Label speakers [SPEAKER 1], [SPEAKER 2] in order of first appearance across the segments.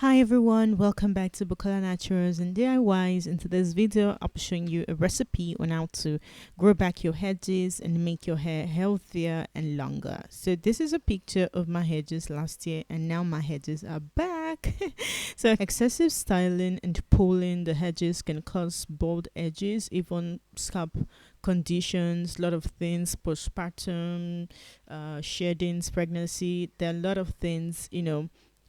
[SPEAKER 1] Hi everyone, welcome back to Bukola Naturals and DIYs. In today's video, I'll be showing you a recipe on how to grow back your hedges and make your hair healthier and longer. So this is a picture of my hedges last year and now my hedges are back. So excessive styling and pulling the hedges can cause bald edges, even scalp conditions, a lot of things, postpartum, sheddings, pregnancy. There are a lot of things,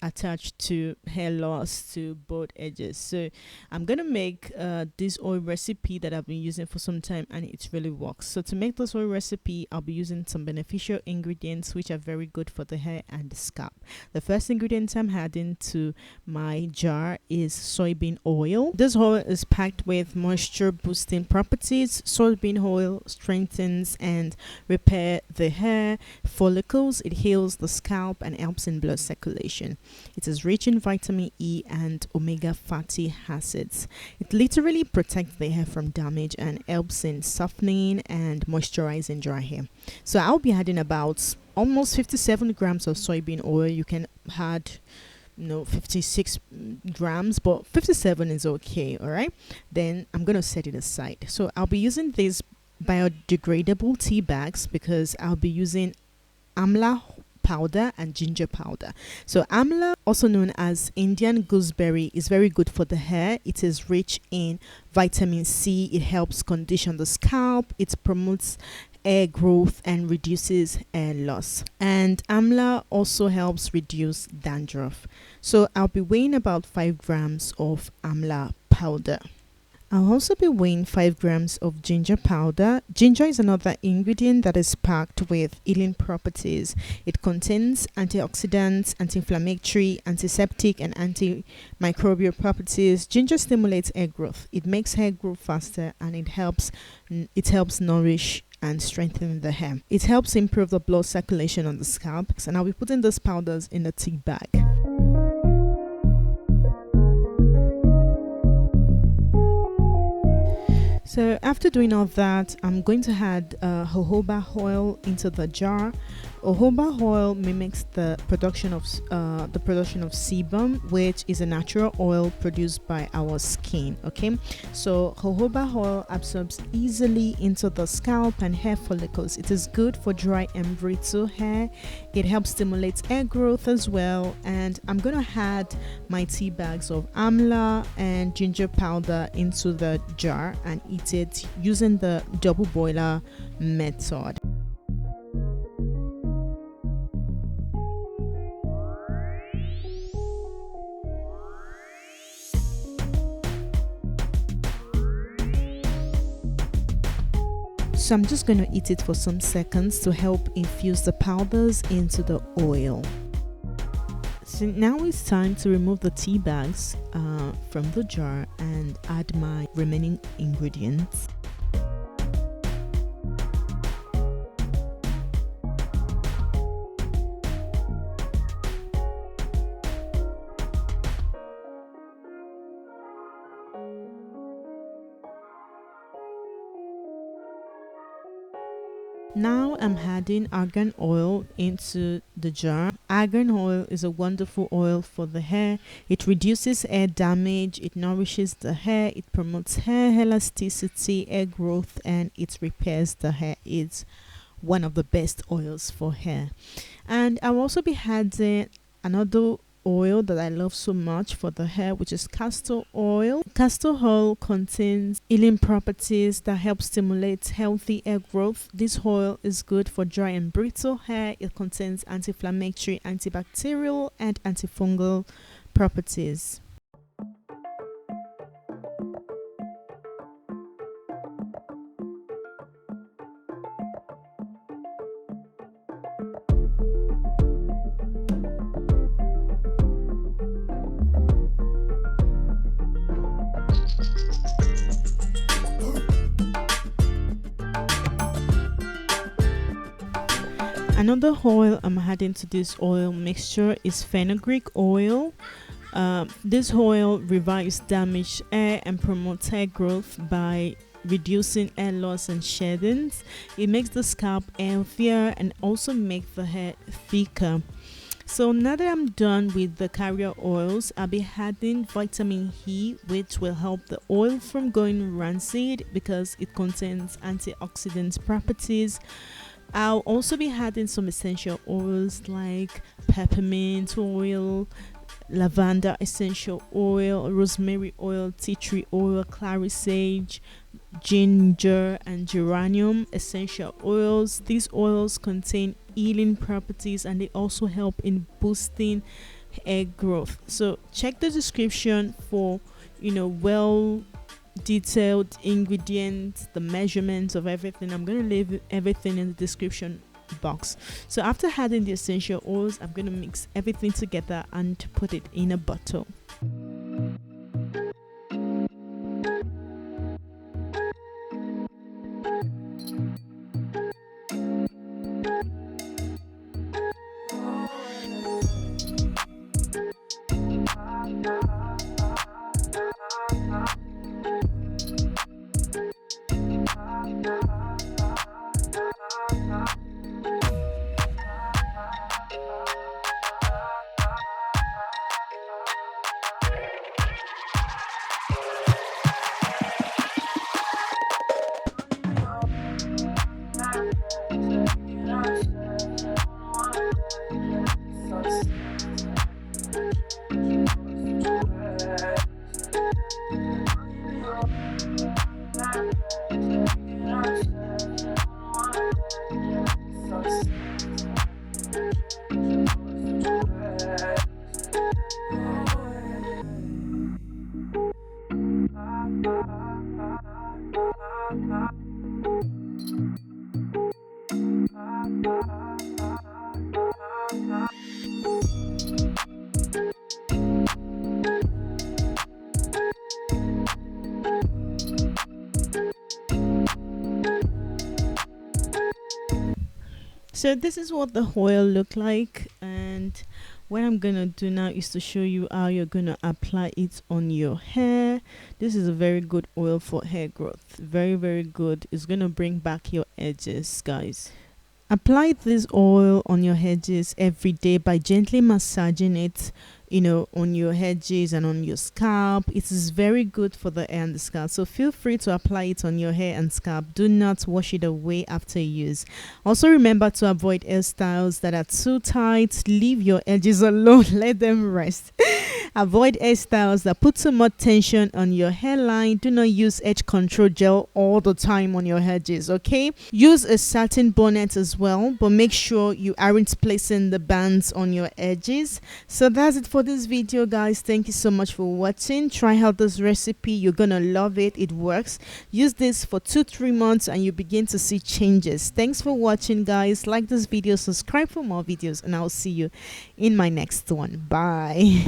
[SPEAKER 1] attached to hair loss to both edges. So I'm gonna make this oil recipe that I've been using for some time and it really works. So to make this oil recipe, I'll be using some beneficial ingredients which are very good for the hair and the scalp. The first ingredient I'm adding to my jar is soybean oil. This oil is packed with moisture boosting properties. Soybean oil strengthens and repair the hair follicles. It heals the scalp and helps in blood circulation. It is rich in vitamin E and omega fatty acids. It literally protects the hair from damage and helps in softening and moisturizing dry hair. So I'll be adding about almost 57 grams of soybean oil. You can add 56 grams, but 57 is okay. All right, then I'm gonna set it aside. So I'll be using these biodegradable tea bags because I'll be using Amla powder and ginger powder. So Amla, also known as Indian gooseberry, is very good for the hair. It is rich in vitamin C. It helps condition the scalp. It promotes hair growth and reduces hair loss. And Amla also helps reduce dandruff. So I'll be weighing about 5 grams of Amla powder. I'll also be weighing 5 grams of ginger powder. Ginger is another ingredient that is packed with healing properties. It contains antioxidants, anti-inflammatory, antiseptic, and antimicrobial properties. Ginger stimulates hair growth. It makes hair grow faster and it helps nourish and strengthen the hair. It helps improve the blood circulation on the scalp. And I'll be putting those powders in a tea bag. So after doing all that, I'm going to add jojoba oil into the jar. Jojoba oil mimics the production of sebum, which is a natural oil produced by our skin. Okay, so jojoba oil absorbs easily into the scalp and hair follicles. It is good for dry and brittle hair. It helps stimulate hair growth as well. And I'm gonna add my tea bags of amla and ginger powder into the jar and eat it using the double boiler method. So I'm just going to eat it for some seconds to help infuse the powders into the oil. So now it's time to remove the tea bags from the jar and add my remaining ingredients. Now I'm adding argan oil into the jar. Argan oil is a wonderful oil for the hair. It reduces hair damage, it nourishes the hair, it promotes hair elasticity, hair growth, and it repairs the hair. It's one of the best oils for hair. And I'll also be adding another oil that I love so much for the hair, which is castor oil. Castor oil contains healing properties that help stimulate healthy hair growth. This oil is good for dry and brittle hair. It contains anti-inflammatory, antibacterial, and antifungal properties. Another oil I'm adding to this oil mixture is Fenugreek oil. This oil revives damaged hair and promotes hair growth by reducing hair loss and sheddings. It makes the scalp healthier and also makes the hair thicker. So now that I'm done with the carrier oils, I'll be adding vitamin E, which will help the oil from going rancid because it contains antioxidant properties. I'll also be adding some essential oils like peppermint oil, lavender essential oil, rosemary oil, tea tree oil, clary sage, ginger, and geranium essential oils. These oils contain healing properties and they also help in boosting hair growth. So check the description for well detailed ingredients, the measurements of everything. I'm going to leave everything in the description box. So after adding the essential oils, I'm going to mix everything together and put it in a bottle. So this is what the oil look like, and what I'm gonna do now is to show you how you're gonna apply it on your hair. This is a very good oil for hair growth, very good. It's gonna bring back your edges, guys. Apply this oil on your edges every day by gently massaging it, on your edges and on your scalp. It is very good for the hair and the scalp, so feel free to apply it on your hair and scalp. Do not wash it away after use. Also remember to avoid hairstyles that are too tight. Leave your edges alone. Let them rest. Avoid hairstyles that put too much tension on your hairline. Do not use edge control gel all the time on your edges, okay? Use a satin bonnet as well, but make sure you aren't placing the bands on your edges. So that's it for this video, guys. Thank you so much for watching. Try out this recipe. You're gonna love it. It works. Use this for 2-3 months and you begin to see changes. Thanks for watching, guys. Like this video, subscribe for more videos, and I'll see you in my next one. Bye.